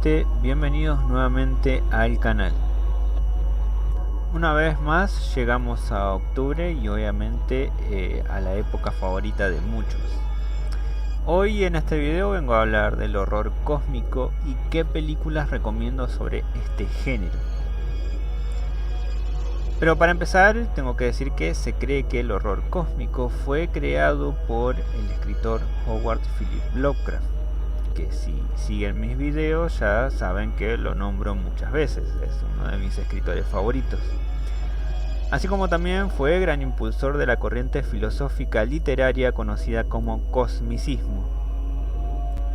gente, bienvenidos nuevamente al canal. Una vez más llegamos a octubre y obviamente a la época favorita de muchos. Hoy en este video vengo a hablar del horror cósmico y qué películas recomiendo sobre este género. Pero para empezar tengo que decir que se cree que el horror cósmico fue creado por el escritor Howard Philip Lovecraft, que si siguen mis videos ya saben que lo nombro muchas veces, es uno de mis escritores favoritos. Así como también fue gran impulsor de la corriente filosófica literaria conocida como cosmicismo.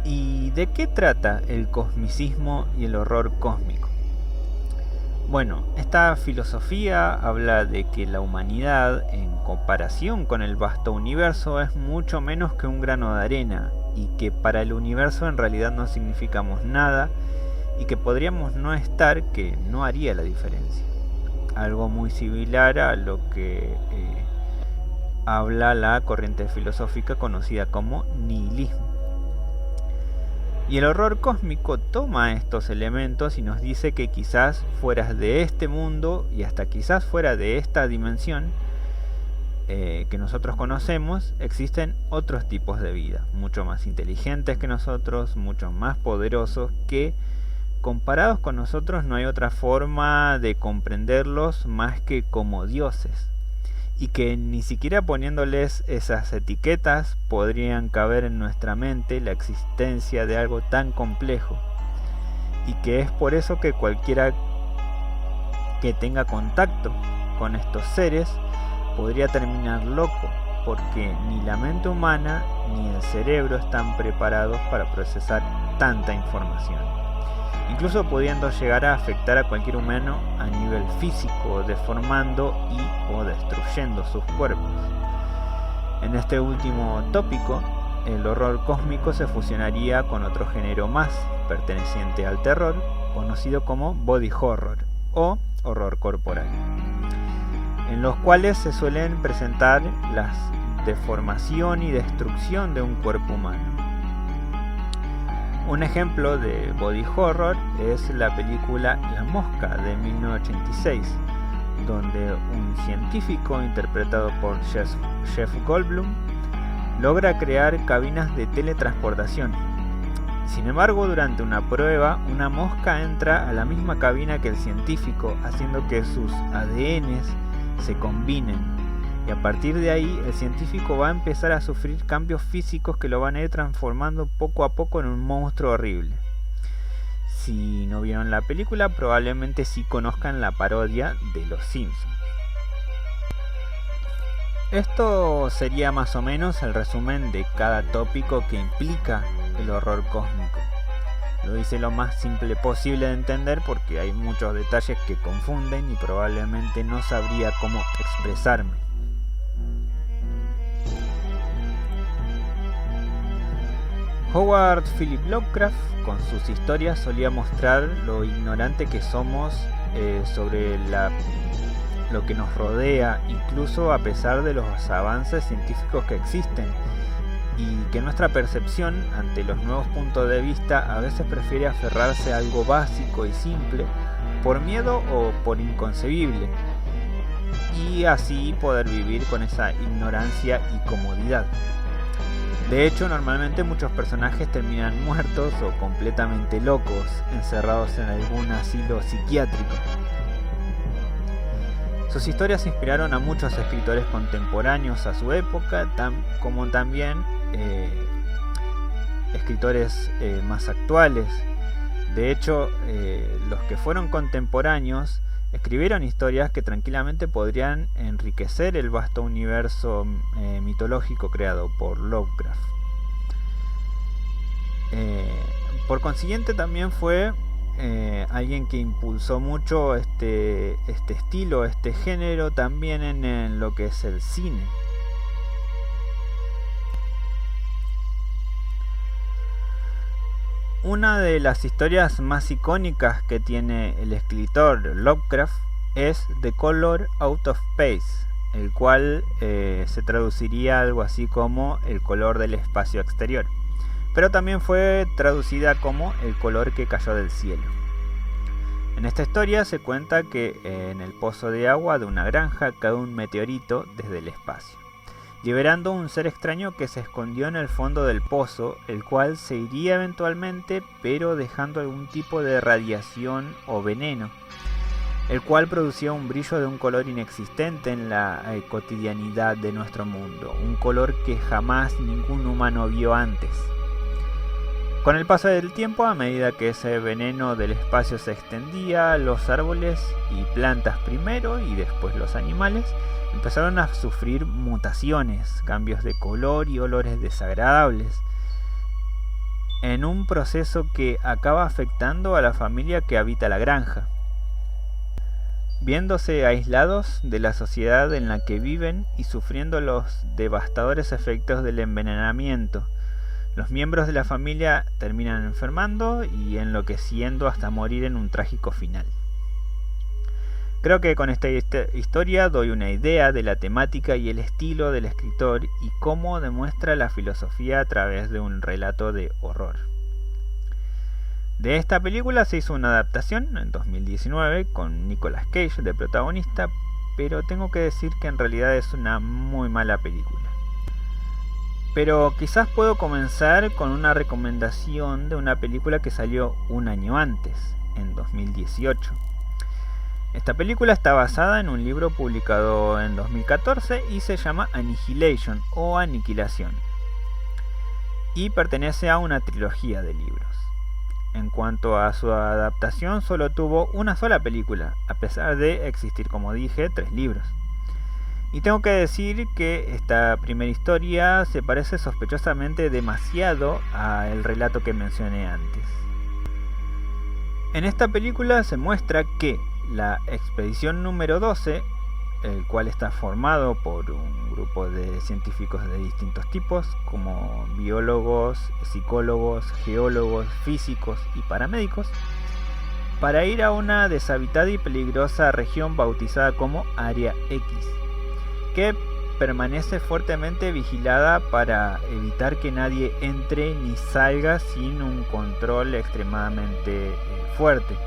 ¿Y de qué trata el cosmicismo y el horror cósmico? Bueno, esta filosofía habla de que la humanidad, en comparación con el vasto universo, es mucho menos que un grano de arena, y que para el universo en realidad no significamos nada, y que podríamos no estar, que no haría la diferencia. Algo muy similar a lo que habla la corriente filosófica conocida como nihilismo. Y el horror cósmico toma estos elementos y nos dice que quizás fuera de este mundo y hasta quizás fuera de esta dimensión que nosotros conocemos, existen otros tipos de vida, mucho más inteligentes que nosotros, mucho más poderosos, que comparados con nosotros no hay otra forma de comprenderlos más que como dioses. Y que ni siquiera poniéndoles esas etiquetas podrían caber en nuestra mente la existencia de algo tan complejo, y que es por eso que cualquiera que tenga contacto con estos seres podría terminar loco, porque ni la mente humana ni el cerebro están preparados para procesar tanta información, incluso pudiendo llegar a afectar a cualquier humano a nivel físico, deformando y o destruyendo sus cuerpos. En este último tópico, el horror cósmico se fusionaría con otro género más perteneciente al terror, conocido como body horror o horror corporal, en los cuales se suelen presentar la deformación y destrucción de un cuerpo humano. Un ejemplo de body horror es la película La Mosca de 1986, donde un científico interpretado por Jeff Goldblum logra crear cabinas de teletransportación. Sin embargo, durante una prueba, una mosca entra a la misma cabina que el científico, haciendo que sus ADNs se combinen. Y a partir de ahí el científico va a empezar a sufrir cambios físicos que lo van a ir transformando poco a poco en un monstruo horrible. Si no vieron la película, probablemente sí conozcan la parodia de Los Simpsons. Esto sería más o menos el resumen de cada tópico que implica el horror cósmico. Lo hice lo más simple posible de entender porque hay muchos detalles que confunden y probablemente no sabría cómo expresarme. Howard Philip Lovecraft con sus historias solía mostrar lo ignorante que somos sobre lo que nos rodea, incluso a pesar de los avances científicos que existen, y que nuestra percepción ante los nuevos puntos de vista a veces prefiere aferrarse a algo básico y simple por miedo o por inconcebible, y así poder vivir con esa ignorancia y comodidad. De hecho, normalmente muchos personajes terminan muertos o completamente locos, encerrados en algún asilo psiquiátrico. Sus historias inspiraron a muchos escritores contemporáneos a su época, como también escritores más actuales. De hecho, los que fueron contemporáneos escribieron historias que tranquilamente podrían enriquecer el vasto universo mitológico creado por Lovecraft. Por consiguiente también fue alguien que impulsó mucho este estilo, este género también en lo que es el cine. Una de las historias más icónicas que tiene el escritor Lovecraft es The Color Out of Space, el cual se traduciría algo así como El color del espacio exterior. pero también fue traducida como El color que cayó del cielo. En esta historia se cuenta que en el pozo de agua de una granja cae un meteorito desde el espacio, liberando un ser extraño que se escondió en el fondo del pozo, el cual se iría eventualmente, pero dejando algún tipo de radiación o veneno, el cual producía un brillo de un color inexistente en la cotidianidad de nuestro mundo, un color que jamás ningún humano vio antes. Con el paso del tiempo, a medida que ese veneno del espacio se extendía, los árboles y plantas primero y después los animales empezaron a sufrir mutaciones, cambios de color y olores desagradables, en un proceso que acaba afectando a la familia que habita la granja. Viéndose aislados de la sociedad en la que viven y sufriendo los devastadores efectos del envenenamiento, los miembros de la familia terminan enfermando y enloqueciendo hasta morir en un trágico final. Creo que con esta historia doy una idea de la temática y el estilo del escritor y cómo demuestra la filosofía a través de un relato de horror. De esta película se hizo una adaptación en 2019 con Nicolas Cage de protagonista, pero tengo que decir que en realidad es una muy mala película. Pero quizás puedo comenzar con una recomendación de una película que salió un año antes, en 2018. Esta película está basada en un libro publicado en 2014 y se llama Annihilation o Aniquilación, y pertenece a una trilogía de libros. En cuanto a su adaptación, solo tuvo una sola película, a pesar de existir, como dije, 3 libros. Y tengo que decir que esta primera historia se parece sospechosamente demasiado al relato que mencioné antes. En esta película se muestra que la expedición número 12, el cual está formado por un grupo de científicos de distintos tipos, como biólogos, psicólogos, geólogos, físicos y paramédicos, para ir a una deshabitada y peligrosa región bautizada como Área X, que permanece fuertemente vigilada para evitar que nadie entre ni salga sin un control extremadamente fuerte.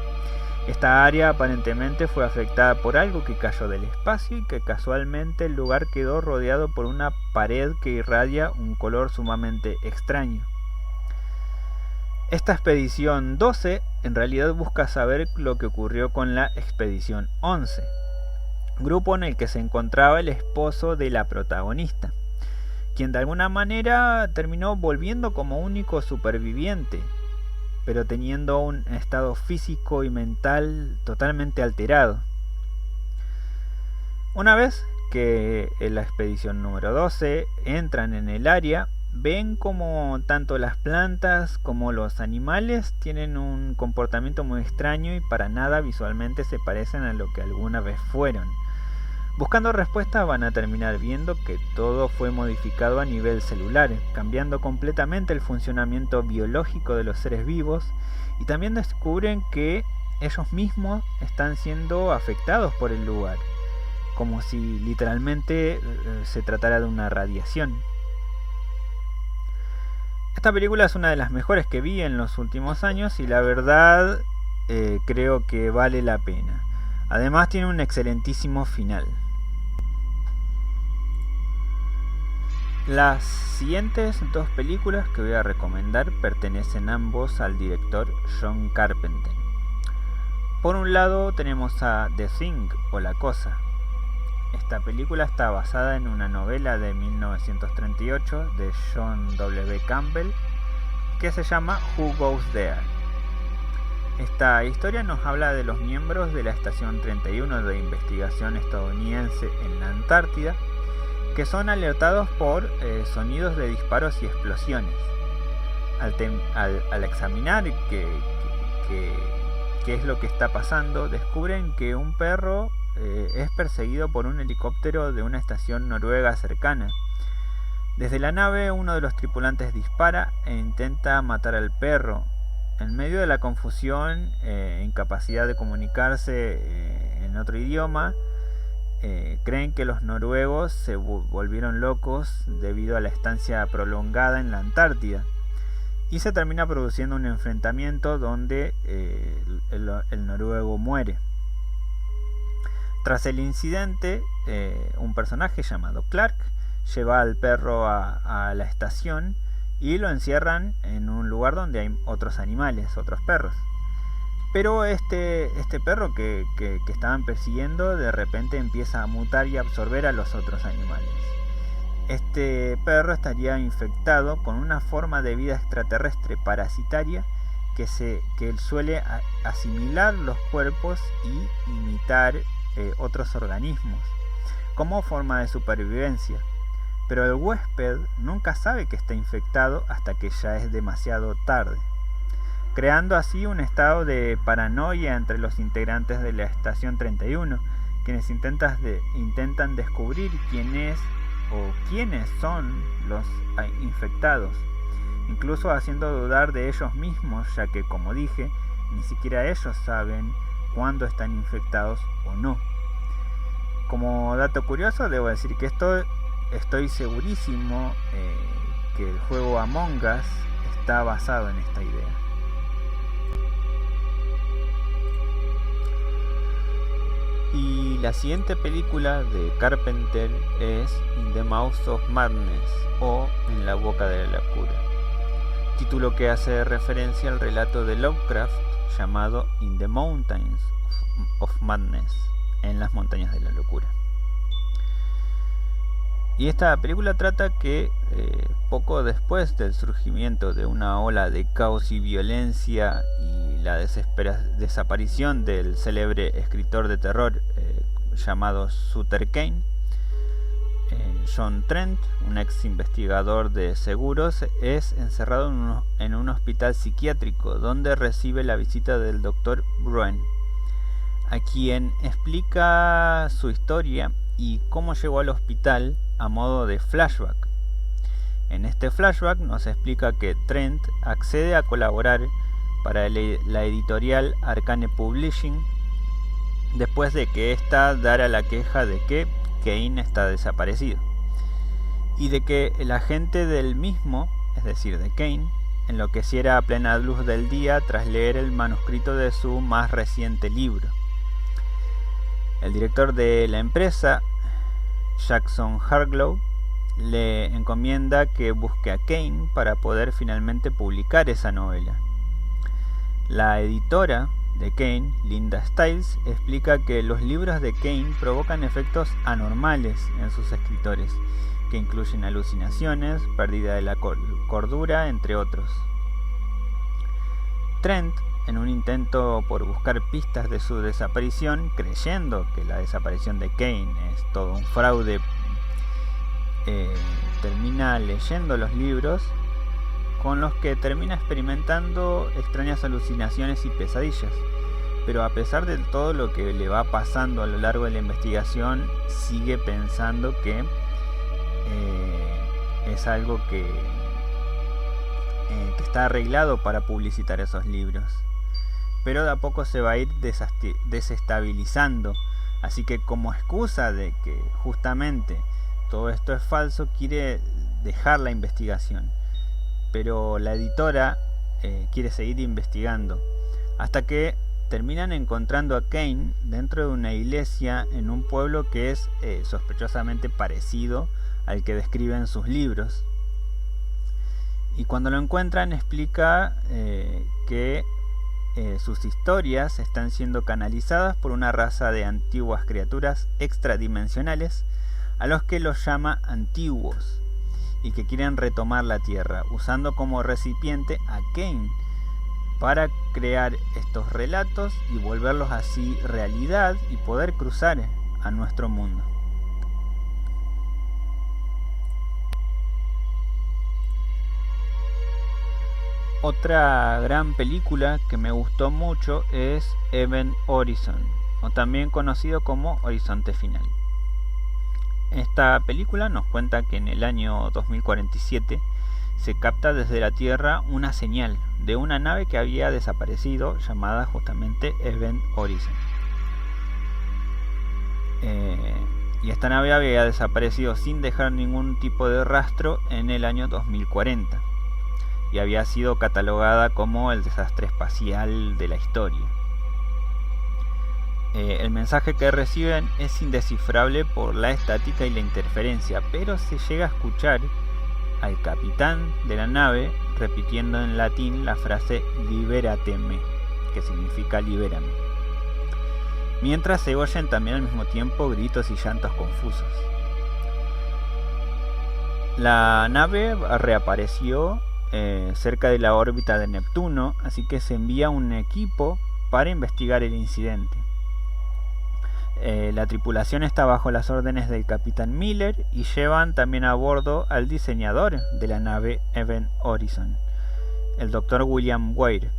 Esta área aparentemente fue afectada por algo que cayó del espacio y que casualmente el lugar quedó rodeado por una pared que irradia un color sumamente extraño. Esta expedición 12 en realidad busca saber lo que ocurrió con la expedición 11, grupo en el que se encontraba el esposo de la protagonista, quien de alguna manera terminó volviendo como único superviviente, pero teniendo un estado físico y mental totalmente alterado. Una vez que en la expedición número 12 entran en el área, ven como tanto las plantas como los animales tienen un comportamiento muy extraño y para nada visualmente se parecen a lo que alguna vez fueron. Buscando respuestas van a terminar viendo que todo fue modificado a nivel celular, cambiando completamente el funcionamiento biológico de los seres vivos, y también descubren que ellos mismos están siendo afectados por el lugar, como si literalmente se tratara de una radiación. Esta película es una de las mejores que vi en los últimos años y la verdad creo que vale la pena. Además tiene un excelentísimo final. Las siguientes 2 películas que voy a recomendar pertenecen ambos al director John Carpenter. Por un lado tenemos a The Thing o La Cosa. Esta película está basada en una novela de 1938 de John W. Campbell que se llama Who Goes There. Esta historia nos habla de los miembros de la Estación 31 de investigación estadounidense en la Antártida, que son alertados por sonidos de disparos y explosiones. Al examinar qué es lo que está pasando, descubren que un perro es perseguido por un helicóptero de una estación noruega cercana. Desde la nave, uno de los tripulantes dispara e intenta matar al perro. En medio de la confusión e incapacidad de comunicarse en otro idioma, creen que los noruegos se volvieron locos debido a la estancia prolongada en la Antártida y se termina produciendo un enfrentamiento donde el noruego muere. Tras el incidente, un personaje llamado Clark lleva al perro a la estación y lo encierran en un lugar donde hay otros animales, otros perros. Pero este perro que estaban persiguiendo de repente empieza a mutar y a absorber a los otros animales. Este perro estaría infectado con una forma de vida extraterrestre parasitaria que él suele asimilar los cuerpos y imitar otros organismos como forma de supervivencia. Pero el huésped nunca sabe que está infectado hasta que ya es demasiado tarde, creando así un estado de paranoia entre los integrantes de la Estación 31, quienes intentan descubrir quién es o quiénes son los infectados, incluso haciendo dudar de ellos mismos, ya que, como dije, ni siquiera ellos saben cuándo están infectados o no. Como dato curioso, debo decir que estoy segurísimo que el juego Among Us está basado en esta idea. Y la siguiente película de Carpenter es In the Mouth of Madness, o En la boca de la locura, título que hace referencia al relato de Lovecraft llamado In the Mountains of Madness, en las montañas de la locura. Y esta película trata que poco después del surgimiento de una ola de caos y violencia y la desaparición del célebre escritor de terror llamado Sutter Kane, John Trent, un ex investigador de seguros, es encerrado en un hospital psiquiátrico donde recibe la visita del Dr. Bruen, a quien explica su historia y cómo llegó al hospital a modo de flashback. En este flashback nos explica que Trent accede a colaborar para la editorial Arcane Publishing después de que ésta dara la queja de que Kane está desaparecido y de que el agente del mismo, es decir de Kane, enloqueciera a plena luz del día tras leer el manuscrito de su más reciente libro. El director de la empresa, Jackson Harglow, le encomienda que busque a Kane para poder finalmente publicar esa novela. La editora de Kane, Linda Stiles, explica que los libros de Kane provocan efectos anormales en sus escritores, que incluyen alucinaciones, pérdida de la cordura, entre otros. Trent, en un intento por buscar pistas de su desaparición, creyendo que la desaparición de Kane es todo un fraude, termina leyendo los libros, con los que termina experimentando extrañas alucinaciones y pesadillas. Pero a pesar de todo lo que le va pasando a lo largo de la investigación, sigue pensando que es algo que está arreglado para publicitar esos libros. Pero de a poco se va a ir desestabilizando. Así que, como excusa de que justamente todo esto es falso, quiere dejar la investigación. Pero la editora quiere seguir investigando, hasta que terminan encontrando a Kane dentro de una iglesia en un pueblo que es sospechosamente parecido al que describe en sus libros. Y cuando lo encuentran, explica que sus historias están siendo canalizadas por una raza de antiguas criaturas extradimensionales a los que los llama antiguos, y que quieren retomar la Tierra, usando como recipiente a Kane para crear estos relatos y volverlos así realidad y poder cruzar a nuestro mundo. Otra gran película que me gustó mucho es Event Horizon, o también conocido como Horizonte Final. Esta película nos cuenta que en el año 2047 se capta desde la Tierra una señal de una nave que había desaparecido, llamada justamente Event Horizon. Y esta nave había desaparecido sin dejar ningún tipo de rastro en el año 2040. y había sido catalogada como el desastre espacial de la historia. El mensaje que reciben es indescifrable por la estática y la interferencia, pero se llega a escuchar al capitán de la nave repitiendo en latín la frase "liberateme", que significa libérame, mientras se oyen también al mismo tiempo gritos y llantos confusos. La nave reapareció cerca de la órbita de Neptuno, así que se envía un equipo para investigar el incidente. La tripulación está bajo las órdenes del capitán Miller y llevan también a bordo al diseñador de la nave Event Horizon, el Dr. William Weir.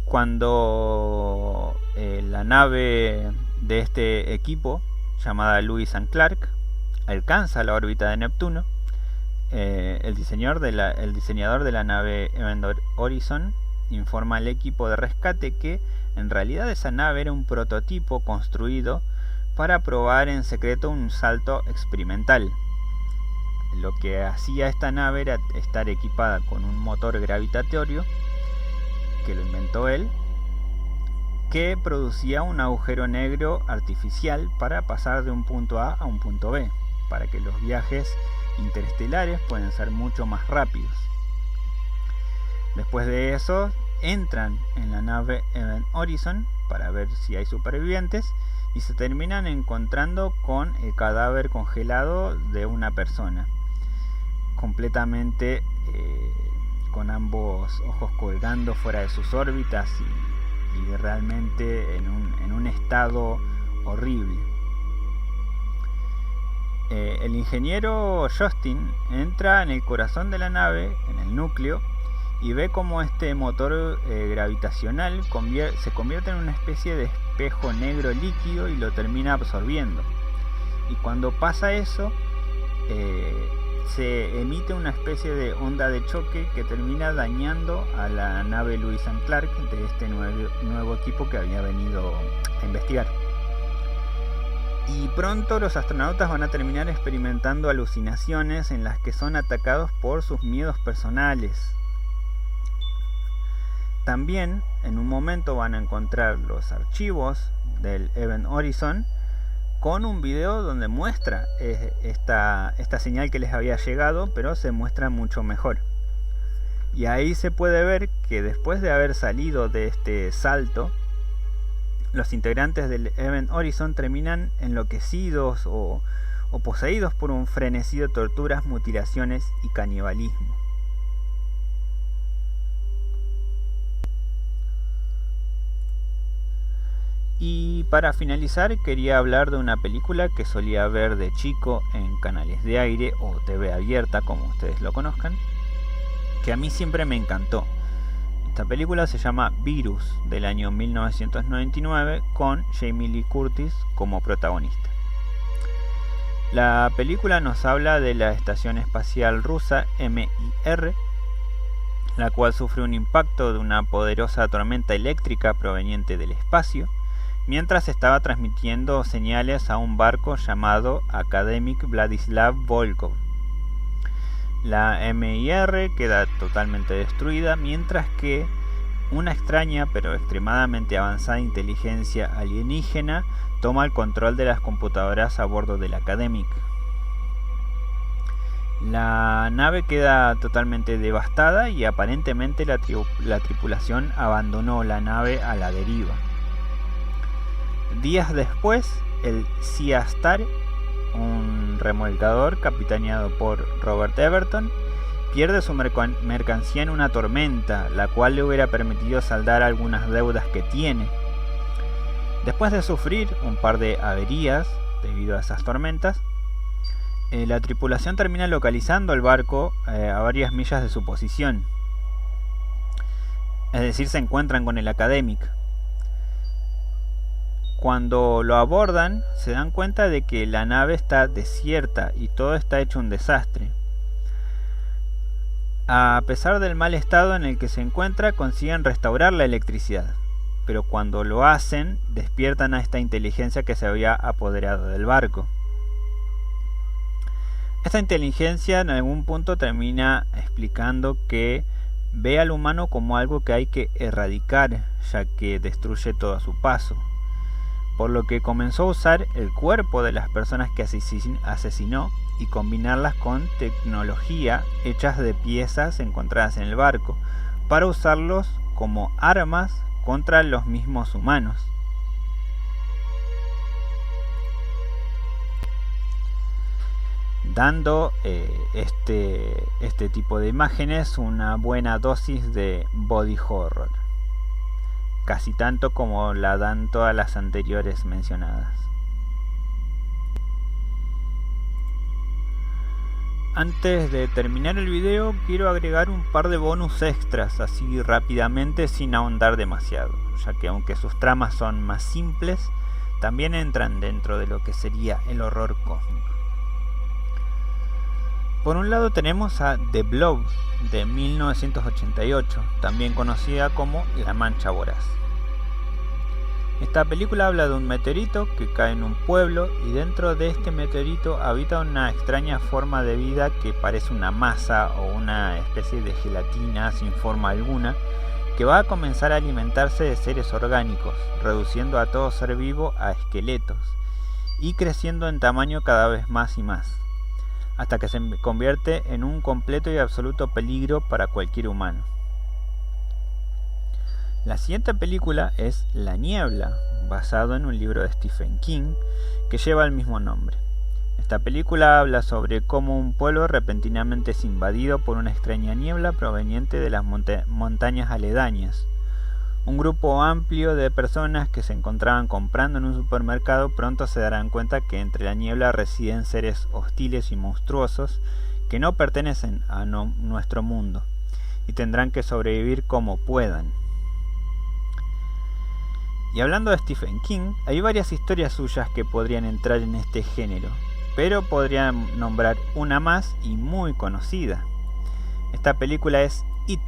Cuando la nave de este equipo, llamada Lewis and Clark, alcanza la órbita de Neptuno, el diseñador de la nave Event Horizon informa al equipo de rescate que en realidad esa nave era un prototipo construido para probar en secreto un salto experimental. Lo que hacía esta nave era estar equipada con un motor gravitatorio, que lo inventó él, que producía un agujero negro artificial para pasar de un punto A a un punto B, para que los viajes interestelares puedan ser mucho más rápidos. Después de eso, entran en la nave Event Horizon para ver si hay supervivientes y se terminan encontrando con el cadáver congelado de una persona, completamente con ambos ojos colgando fuera de sus órbitas y realmente en un estado horrible. El ingeniero Justin entra en el corazón de la nave, en el núcleo, y ve como este motor gravitacional se convierte en una especie de espejo negro líquido y lo termina absorbiendo. Y cuando pasa eso, se emite una especie de onda de choque que termina dañando a la nave Lewis and Clark de este nuevo equipo que había venido a investigar. Y pronto los astronautas van a terminar experimentando alucinaciones en las que son atacados por sus miedos personales. También en un momento van a encontrar los archivos del Event Horizon con un video donde muestra esta señal que les había llegado, pero se muestra mucho mejor. Y ahí se puede ver que después de haber salido de este salto, los integrantes del Event Horizon terminan enloquecidos o poseídos por un frenesí de torturas, mutilaciones y canibalismo. Y para finalizar, quería hablar de una película que solía ver de chico en canales de aire o TV abierta, como ustedes lo conozcan, que a mí siempre me encantó. Esta película se llama Virus, del año 1999, con Jamie Lee Curtis como protagonista. La película nos habla de la estación espacial rusa Mir, la cual sufre un impacto de una poderosa tormenta eléctrica proveniente del espacio, mientras estaba transmitiendo señales a un barco llamado Akademik Vladislav Volkov. La Mir queda totalmente destruida, mientras que una extraña pero extremadamente avanzada inteligencia alienígena toma el control de las computadoras a bordo del Akademik. La nave queda totalmente devastada y aparentemente la tripulación abandonó la nave a la deriva. Días después, el Sea Star, un remolcador capitaneado por Robert Everton, pierde su mercancía en una tormenta, la cual le hubiera permitido saldar algunas deudas que tiene. Después de sufrir un par de averías debido a esas tormentas, la tripulación termina localizando el barco a varias millas de su posición. Es decir, se encuentran con el Akademik. Cuando lo abordan, se dan cuenta de que la nave está desierta y todo está hecho un desastre. A pesar del mal estado en el que se encuentra, consiguen restaurar la electricidad, pero cuando lo hacen, despiertan a esta inteligencia que se había apoderado del barco. Esta inteligencia en algún punto termina explicando que ve al humano como algo que hay que erradicar, ya que destruye todo a su paso, por lo que comenzó a usar el cuerpo de las personas que asesinó y combinarlas con tecnología hechas de piezas encontradas en el barco, para usarlos como armas contra los mismos humanos. Dando este tipo de imágenes una buena dosis de body horror, casi tanto como la dan todas las anteriores mencionadas. Antes de terminar el video, quiero agregar un par de bonus extras así rápidamente sin ahondar demasiado, ya que aunque sus tramas son más simples, también entran dentro de lo que sería el horror cósmico. Por un lado tenemos a The Blob de 1988, también conocida como La Mancha Voraz. Esta película habla de un meteorito que cae en un pueblo y dentro de este meteorito habita una extraña forma de vida que parece una masa o una especie de gelatina sin forma alguna, que va a comenzar a alimentarse de seres orgánicos, reduciendo a todo ser vivo a esqueletos y creciendo en tamaño cada vez más y más, hasta que se convierte en un completo y absoluto peligro para cualquier humano. La siguiente película es La Niebla, basado en un libro de Stephen King que lleva el mismo nombre. Esta película habla sobre cómo un pueblo repentinamente es invadido por una extraña niebla proveniente de las montañas aledañas. Un grupo amplio de personas que se encontraban comprando en un supermercado pronto se darán cuenta que entre la niebla residen seres hostiles y monstruosos que no pertenecen a nuestro mundo y tendrán que sobrevivir como puedan. Y hablando de Stephen King, hay varias historias suyas que podrían entrar en este género, pero podría nombrar una más y muy conocida. Esta película es It.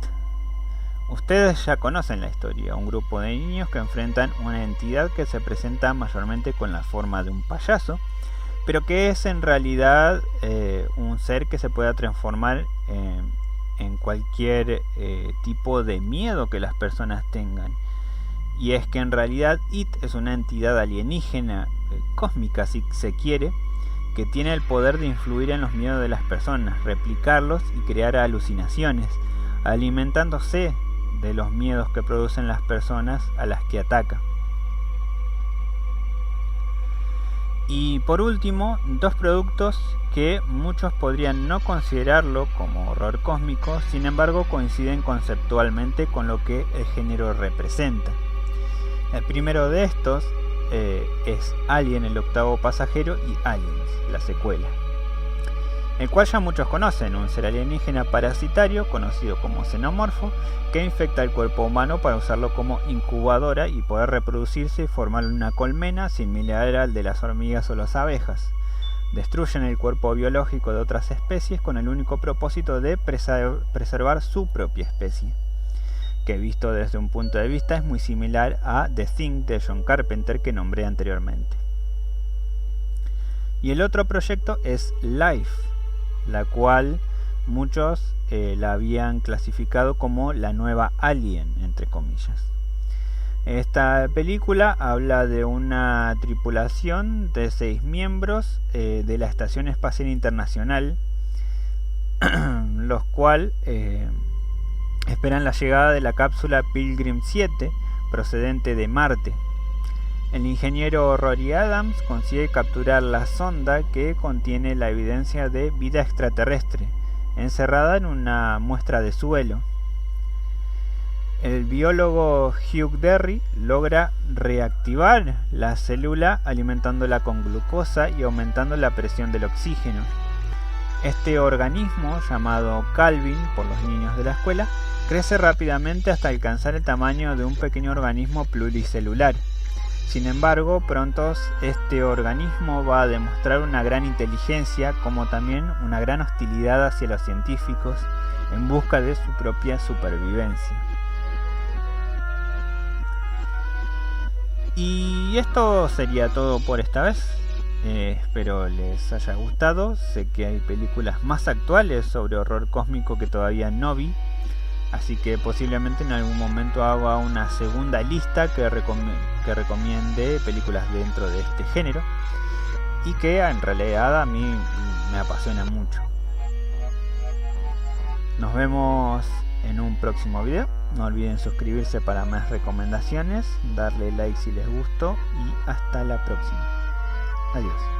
Ustedes ya conocen la historia, un grupo de niños que enfrentan una entidad que se presenta mayormente con la forma de un payaso, pero que es en realidad un ser que se pueda transformar en cualquier tipo de miedo que las personas tengan. Y es que en realidad It es una entidad alienígena, cósmica si se quiere, que tiene el poder de influir en los miedos de las personas, replicarlos y crear alucinaciones, alimentándose de los miedos que producen las personas a las que ataca. Y por último, dos productos que muchos podrían no considerarlo como horror cósmico, sin embargo coinciden conceptualmente con lo que el género representa. El primero de estos es Alien, el octavo pasajero, y Aliens, la secuela, el cual ya muchos conocen, un ser alienígena parasitario conocido como xenomorfo que infecta el cuerpo humano para usarlo como incubadora y poder reproducirse y formar una colmena similar al de las hormigas o las abejas. Destruyen el cuerpo biológico de otras especies con el único propósito de preservar su propia especie, que visto desde un punto de vista es muy similar a The Thing de John Carpenter que nombré anteriormente. Y el otro proyecto es Life, la cual muchos la habían clasificado como la nueva Alien, entre comillas. Esta película habla de una tripulación de 6 miembros de la Estación Espacial Internacional, los cuales esperan la llegada de la cápsula Pilgrim 7 procedente de Marte. El ingeniero Rory Adams consigue capturar la sonda que contiene la evidencia de vida extraterrestre, encerrada en una muestra de suelo. El biólogo Hugh Derry logra reactivar la célula alimentándola con glucosa y aumentando la presión del oxígeno. Este organismo, llamado Calvin por los niños de la escuela, crece rápidamente hasta alcanzar el tamaño de un pequeño organismo pluricelular. Sin embargo, pronto este organismo va a demostrar una gran inteligencia, como también una gran hostilidad hacia los científicos en busca de su propia supervivencia. Y esto sería todo por esta vez. Espero les haya gustado. Sé que hay películas más actuales sobre horror cósmico que todavía no vi, así que posiblemente en algún momento haga una segunda lista que recomiende películas dentro de este género, y que en realidad a mí me apasiona mucho. Nos vemos en un próximo video. No olviden suscribirse para más recomendaciones, darle like si les gustó y hasta la próxima. Adiós.